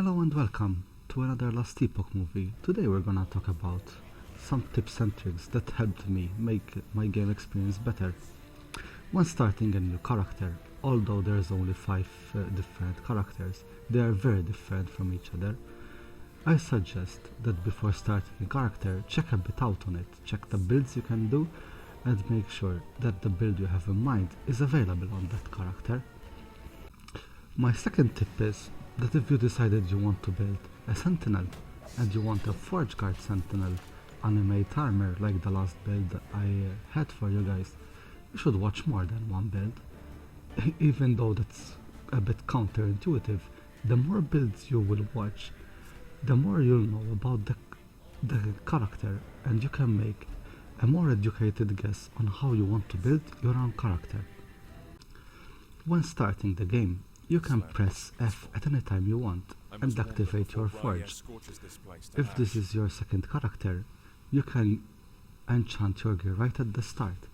Hello and welcome to another Last Epoch movie. Today we're gonna talk about some tips and tricks that helped me make my game experience better. When starting a new character, although there's only 5 different characters, they are very different from each other. I suggest that before starting a character, check a bit out on it, check the builds you can do, and make sure that the build you have in mind is available on that character. My second tip is that if you decided you want to build a sentinel and you want a forge guard sentinel animate armor like the last build I had for you guys, you should watch more than one build. Even though that's a bit counterintuitive, the more builds you will watch, the more you'll know about the character, and you can make a more educated guess on how you want to build your own character. When starting the game, you can press F at any time you want and activate your forge. If this is your second character, you can enchant your gear right at the start.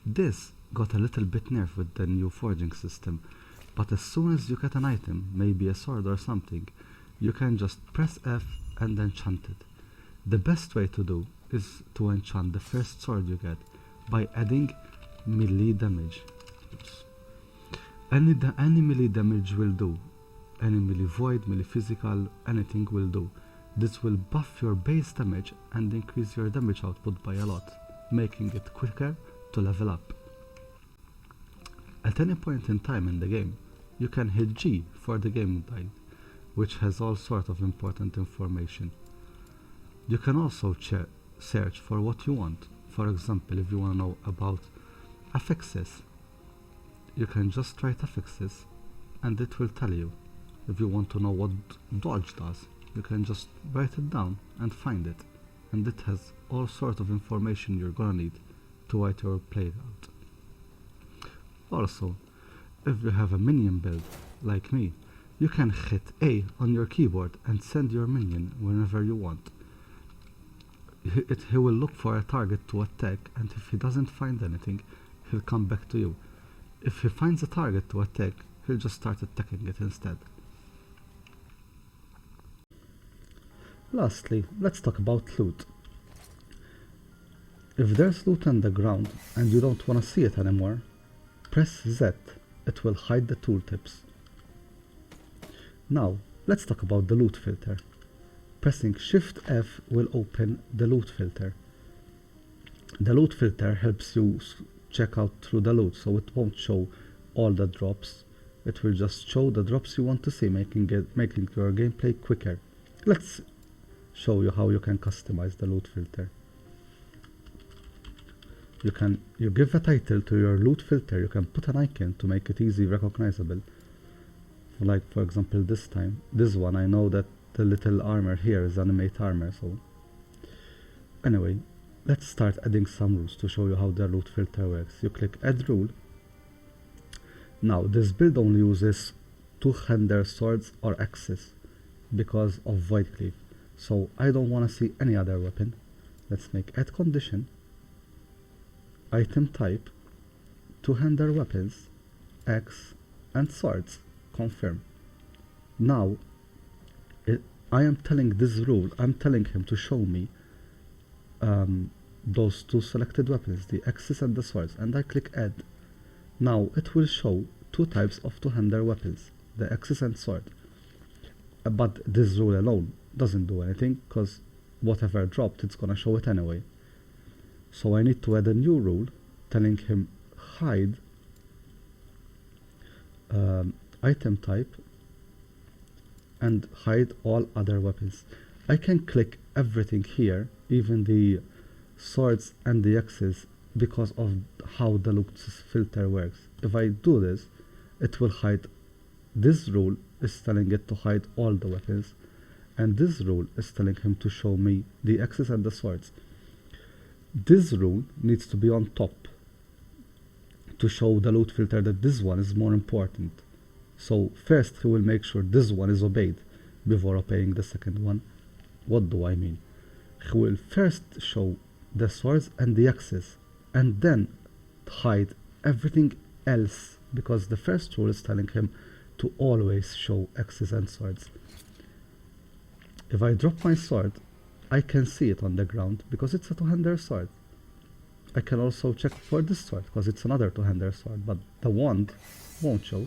This got a little bit nerfed with the new forging system, but as soon as you get an item, maybe a sword or something, you can just press F and enchant it. The best way to do is to enchant the first sword you get by adding melee damage. Any melee damage will do. Any melee void, melee physical, anything will do. This will buff your base damage and increase your damage output by a lot, making it quicker to level up. At any point in time in the game, you can hit G for the game guide, which has all sort of important information. You can also search for what you want. For example, if you want to know about affixes, you can just write affixes and it will tell you. If you want to know what dodge does, you can just write it down and find it, and it has all sort of information you're gonna need to write your playground. Also, if you have a minion build like me, you can hit A on your keyboard and send your minion whenever you want. He will look for a target to attack, and if he doesn't find anything, he'll come back to you. If he finds a target to attack, he'll just start attacking it instead. Lastly, let's talk about loot. If there's loot on the ground and you don't want to see it anymore, press Z. It will hide the tooltips. Now, let's talk about the loot filter. Pressing Shift F will open the loot filter. The loot filter helps you check out through the loot, so it won't show all the drops. It will just show the drops you want to see, making your gameplay quicker. Let's show you how you can customize the loot filter. You give a title to your loot filter. You can put an icon to make it easy recognizable. Like for example, this one, I know that the little armor here is animate armor. So anyway, let's start adding some rules to show you how the loot filter works. You click add rule. Now this build only uses two-hander swords or axes because of void cleave, so I don't want to see any other weapon. Let's make add condition, item type, two-hander weapons, axe and swords, confirm. Now I am telling this rule, I'm telling him to show me those two selected weapons, the axes and the swords, and I click add. Now it will show two types of two-hander weapons, the axes and sword. But this rule alone doesn't do anything, because whatever dropped, it's gonna show it anyway. So I need to add a new rule telling him hide item type and hide all other weapons. I can click everything here, even the swords and the axes, because of how the loot filter works. If I do this, it will hide. This rule is telling it to hide all the weapons, and this rule is telling him to show me the axes and the swords. This rule needs to be on top to show the loot filter that this one is more important. So first he will make sure this one is obeyed before obeying the second one. What do I mean? He will first show the swords and the axes, and then hide everything else, because the first rule is telling him to always show axes and swords. If I drop my sword, I can see it on the ground because it's a two-hander sword. I can also check for this sword because it's another two-hander sword, but the wand won't show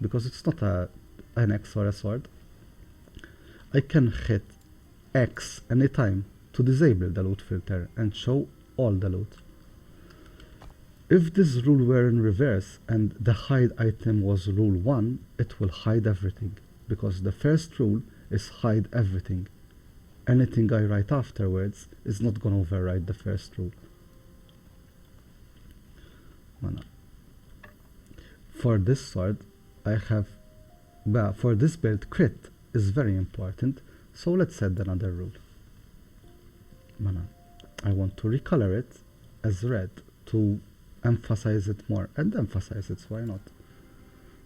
because it's not an X or a sword. I can hit X anytime to disable the loot filter and show all the loot. If this rule were in reverse and the hide item was rule 1, it will hide everything, because the first rule is hide everything. Anything I write afterwards is not gonna override the first rule. For this sword, I have, for this build, crit is very important, so let's set another rule. I want to recolor it as red to emphasize it more, and emphasize it, why not?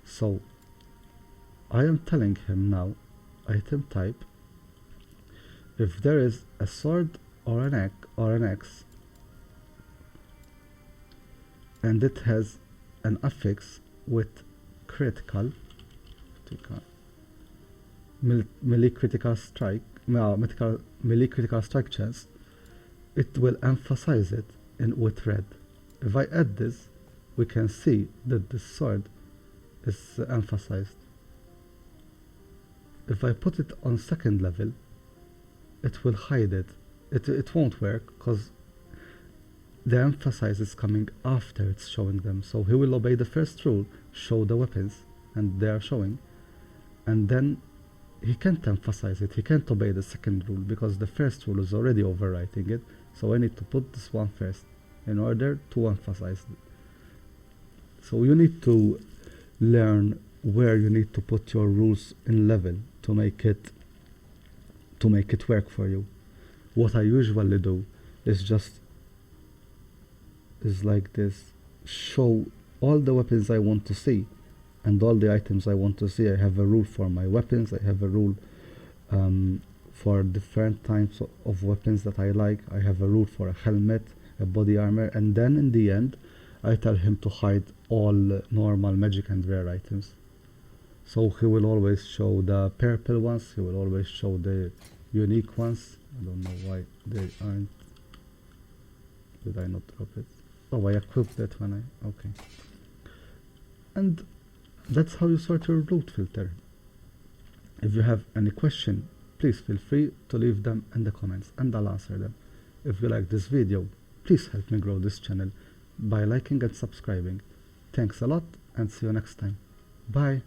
So I am telling him now, item type, if there is a sword or an X and it has an affix with critical melee critical strike chance, it will emphasize it with red. If I add this, we can see that this sword is emphasized. If I put it on second level, it will hide it. It won't work because the emphasize is coming after it's showing them. So he will obey the first rule, show the weapons, and they are showing, and then he can't emphasize it. He can't obey the second rule because the first rule is already overwriting it. So I need to put this one first in order to emphasize it. So you need to learn where you need to put your rules in level to make it work for you. What I usually do is like this: show all the weapons I want to see and all the items I want to see. I have a rule for my weapons, I have a rule for different types of weapons that I like, I have a rule for a helmet, a body armor, and then in the end I tell him to hide all normal magic and rare items. So he will always show the purple ones, he will always show the unique ones. I don't know why they aren't. Did I not drop it? Oh, I equipped it when okay. And that's how you sort your loot filter. If you have any question, please feel free to leave them in the comments and I'll answer them. If you like this video, please help me grow this channel by liking and subscribing. Thanks a lot and see you next time. Bye.